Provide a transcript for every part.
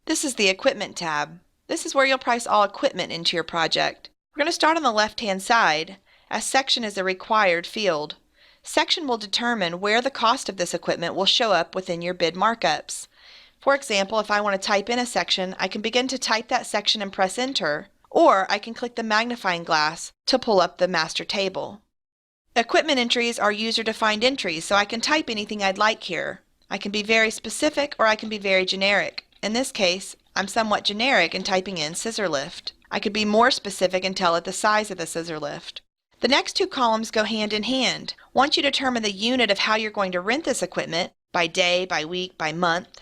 This is the Equipment tab. This is where you'll price all equipment into your project. We're going to start on the left-hand side, as section is a required field. Section will determine where the cost of this equipment will show up within your bid markups. For example, if I want to type in a section, I can begin to type that section and press enter, or I can click the magnifying glass to pull up the master table. Equipment entries are user-defined entries, so I can type anything I'd like here. I can be very specific or I can be very generic. In this case, I'm somewhat generic in typing in scissor lift. I could be more specific and tell it the size of the scissor lift. The next two columns go hand in hand. Once you determine the unit of how you're going to rent this equipment, by day, by week, by month,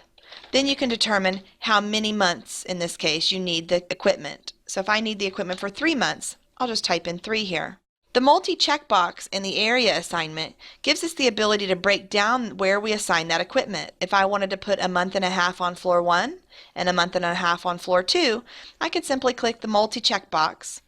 then you can determine how many months, in this case, you need the equipment. So if I need the equipment for 3 months, I'll just type in 3 here. The multi-checkbox in the area assignment gives us the ability to break down where we assign that equipment. If I wanted to put a month and a half on floor 1 and a month and a half on floor 2, I could simply click the multi-checkbox,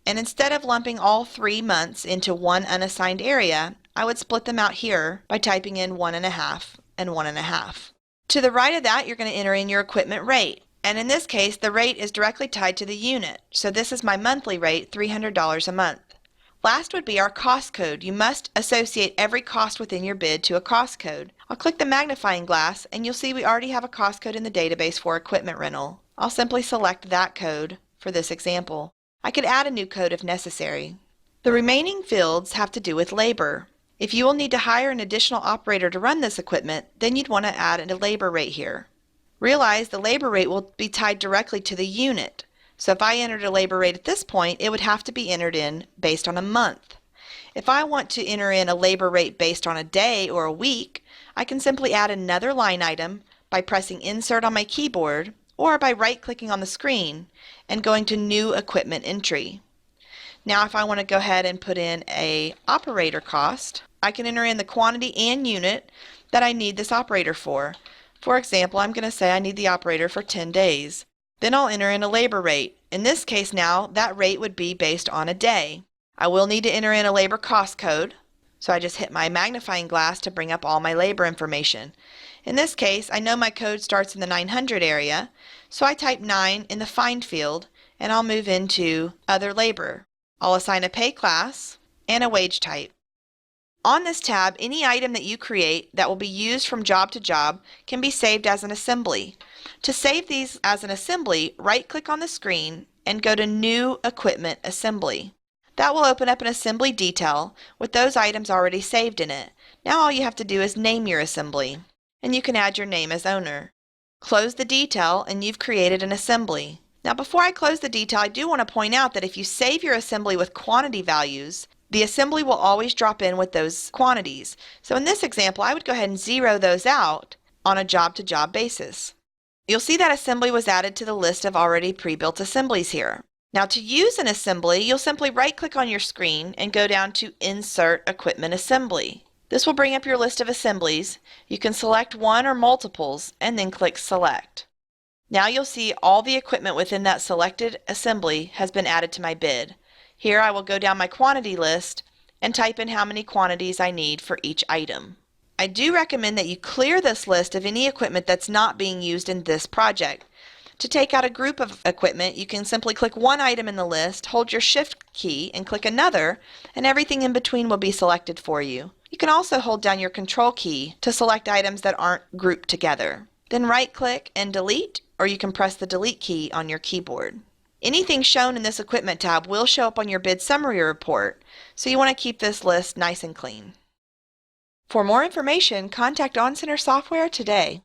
and instead of lumping all 3 months into one unassigned area, I would split them out here by typing in 1.5 and 1.5. To the right of that, you're going to enter in your equipment rate. And in this case, the rate is directly tied to the unit. So this is my monthly rate, $300 a month. Last would be our cost code. You must associate every cost within your bid to a cost code. I'll click the magnifying glass and you'll see we already have a cost code in the database for equipment rental. I'll simply select that code for this example. I could add a new code if necessary. The remaining fields have to do with labor. If you will need to hire an additional operator to run this equipment, then you'd want to add a labor rate here. Realize the labor rate will be tied directly to the unit. So if I entered a labor rate at this point, it would have to be entered in based on a month. If I want to enter in a labor rate based on a day or a week, I can simply add another line item by pressing Insert on my keyboard or by right-clicking on the screen and going to New Equipment Entry. Now if I want to go ahead and put in a operator cost, I can enter in the quantity and unit that I need this operator for. For example, I'm going to say I need the operator for 10 days. Then I'll enter in a labor rate. In this case now, that rate would be based on a day. I will need to enter in a labor cost code, so I just hit my magnifying glass to bring up all my labor information. In this case, I know my code starts in the 900 area, so I type 9 in the Find field, and I'll move into Other Labor. I'll assign a pay class and a wage type. On this tab, any item that you create that will be used from job to job can be saved as an assembly. To save these as an assembly, right-click on the screen and go to New Equipment Assembly. That will open up an assembly detail with those items already saved in it. Now all you have to do is name your assembly, and you can add your name as owner. Close the detail and you've created an assembly. Now before I close the detail, I do want to point out that if you save your assembly with quantity values, the assembly will always drop in with those quantities. So in this example, I would go ahead and zero those out on a job-to-job basis. You'll see that assembly was added to the list of already pre-built assemblies here. Now to use an assembly, you'll simply right-click on your screen and go down to Insert Equipment Assembly. This will bring up your list of assemblies. You can select one or multiples and then click Select. Now you'll see all the equipment within that selected assembly has been added to my bid. Here I will go down my quantity list and type in how many quantities I need for each item. I do recommend that you clear this list of any equipment that's not being used in this project. To take out a group of equipment, you can simply click one item in the list, hold your Shift key, and click another, and everything in between will be selected for you. You can also hold down your Control key to select items that aren't grouped together. Then right-click and delete, or you can press the Delete key on your keyboard. Anything shown in this Equipment tab will show up on your bid summary report, so you want to keep this list nice and clean. For more information, contact OnCenter Software today.